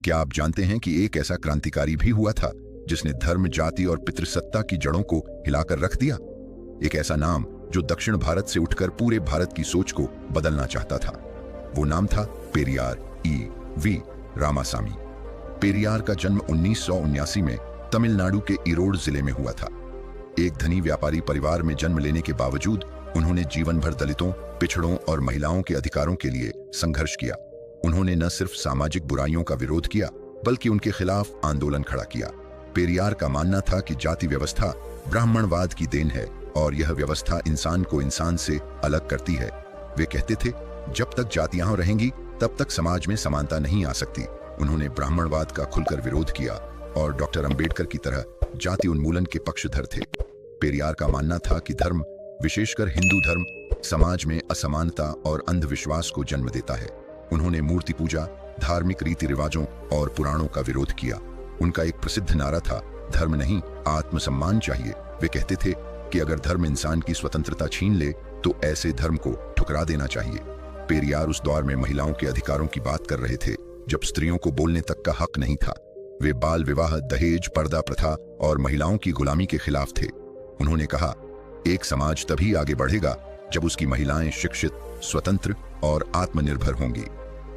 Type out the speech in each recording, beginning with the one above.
क्या आप जानते हैं कि एक ऐसा क्रांतिकारी भी हुआ था जिसने धर्म, जाति और पितृसत्ता की जड़ों को हिलाकर रख दिया? एक ऐसा नाम जो दक्षिण भारत से उठकर पूरे भारत की सोच को बदलना चाहता था। वो नाम था पेरियार ई.वी. रामासामी। पेरियार का जन्म 1979 में तमिलनाडु के ईरोड जिले में हुआ था। एक धनी व्यापारी परिवार में जन्म लेने के बावजूद उन्होंने जीवन भर दलितों, पिछड़ों और महिलाओं के अधिकारों के लिए संघर्ष किया। उन्होंने न सिर्फ सामाजिक बुराइयों का विरोध किया, बल्कि उनके खिलाफ आंदोलन खड़ा किया। पेरियार का मानना था कि जाति व्यवस्था ब्राह्मणवाद की देन है और यह व्यवस्था इंसान को इंसान से अलग करती है। वे कहते थे, जब तक जातियां रहेंगी तब तक समाज में समानता नहीं आ सकती। उन्होंने ब्राह्मणवाद का खुलकर विरोध किया और डॉक्टर अंबेडकर की तरह जाति उन्मूलन के पक्षधर थे। पेरियार का मानना था कि धर्म, विशेषकर हिंदू धर्म, समाज में असमानता और अंधविश्वास को जन्म देता है। उन्होंने मूर्ति पूजा, धार्मिक रीति रिवाजों और पुराणों का विरोध किया। उनका एक प्रसिद्ध नारा था, धर्म नहीं, आत्मसम्मान चाहिए। वे कहते थे कि अगर धर्म इंसान की स्वतंत्रता छीन ले तो ऐसे धर्म को ठुकरा देना चाहिए। पेरियार उस दौर में महिलाओं के अधिकारों की बात कर रहे थे जब स्त्रियों को बोलने तक का हक नहीं था। वे बाल विवाह, दहेज, पर्दा प्रथा और महिलाओं की गुलामी के खिलाफ थे। उन्होंने कहा, एक समाज तभी आगे बढ़ेगा जब उसकी महिलाएं शिक्षित, स्वतंत्र और आत्मनिर्भर होंगी।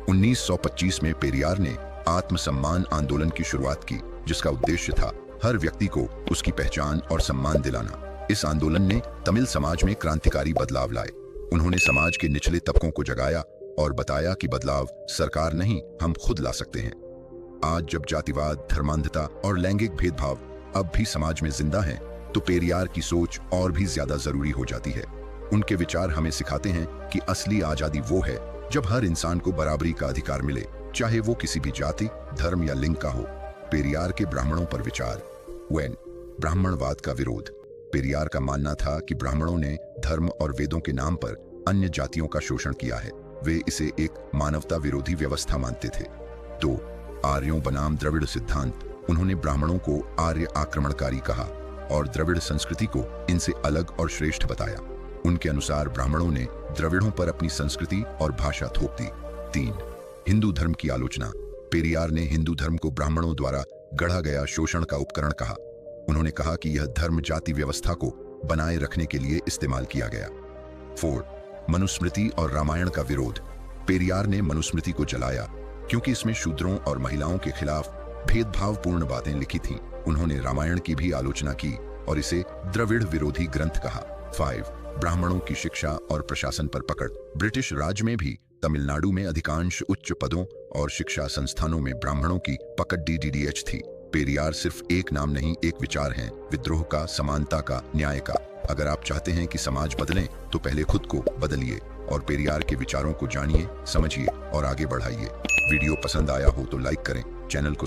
1925 में पेरियार ने आत्मसम्मान आंदोलन की शुरुआत की, जिसका उद्देश्य था हर व्यक्ति को उसकी पहचान और सम्मान दिलाना। इस आंदोलन ने तमिल समाज में क्रांतिकारी बदलाव लाए। उन्होंने समाज के निचले तबकों को जगाया और बताया कि बदलाव सरकार नहीं, हम खुद ला सकते हैं। आज जब जातिवाद, धर्मांधता और लैंगिक भेदभाव अब भी समाज में जिंदा हैं, तो पेरियार की सोच और भी ज्यादा जरूरी हो जाती है। उनके विचार हमें सिखाते हैं कि असली आजादी वो है जब हर इंसान को बराबरी का अधिकार मिले, चाहे वो किसी भी जाति, धर्म या लिंग का हो। पेरियार के ब्राह्मणों पर विचार। ब्राह्मणवाद का विरोध। पेरियार का मानना था कि ब्राह्मणों ने धर्म और वेदों के नाम पर अन्य जातियों का शोषण किया है। वे इसे एक मानवता विरोधी व्यवस्था मानते थे। 2. आर्यों बनाम द्रविड़ सिद्धांत। उन्होंने ब्राह्मणों को आर्य आक्रमणकारी कहा और द्रविड़ संस्कृति को इनसे अलग और श्रेष्ठ बताया। उनके अनुसार ब्राह्मणों ने द्रविड़ों पर अपनी संस्कृति और भाषा थोप दी। 3. हिंदू धर्म की आलोचना। पेरियार ने हिंदू धर्म को ब्राह्मणों द्वारा गढ़ा गया शोषण का उपकरण कहा। उन्होंने कहा कि यह धर्म जाति व्यवस्था को बनाए रखने के लिए इस्तेमाल किया गया। 4. मनुस्मृति और रामायण का विरोध। पेरियार ने मनुस्मृति को जलाया क्योंकि इसमें शूद्रों और महिलाओं के खिलाफ भेदभावपूर्ण बातें लिखी थीं। उन्होंने रामायण की भी आलोचना की और इसे द्रविड़ विरोधी ग्रंथ कहा। 5. ब्राह्मणों की शिक्षा और प्रशासन पर पकड़। ब्रिटिश राज में भी तमिलनाडु में अधिकांश उच्च पदों और शिक्षा संस्थानों में ब्राह्मणों की पकड़ DDDH थी। पेरियार सिर्फ एक नाम नहीं, एक विचार है, विद्रोह का, समानता का, न्याय का। अगर आप चाहते हैं कि समाज बदले तो पहले खुद को बदलिए और पेरियार के विचारों को जानिए, समझिए और आगे बढ़ाइए। वीडियो पसंद आया हो तो लाइक करें, चैनल को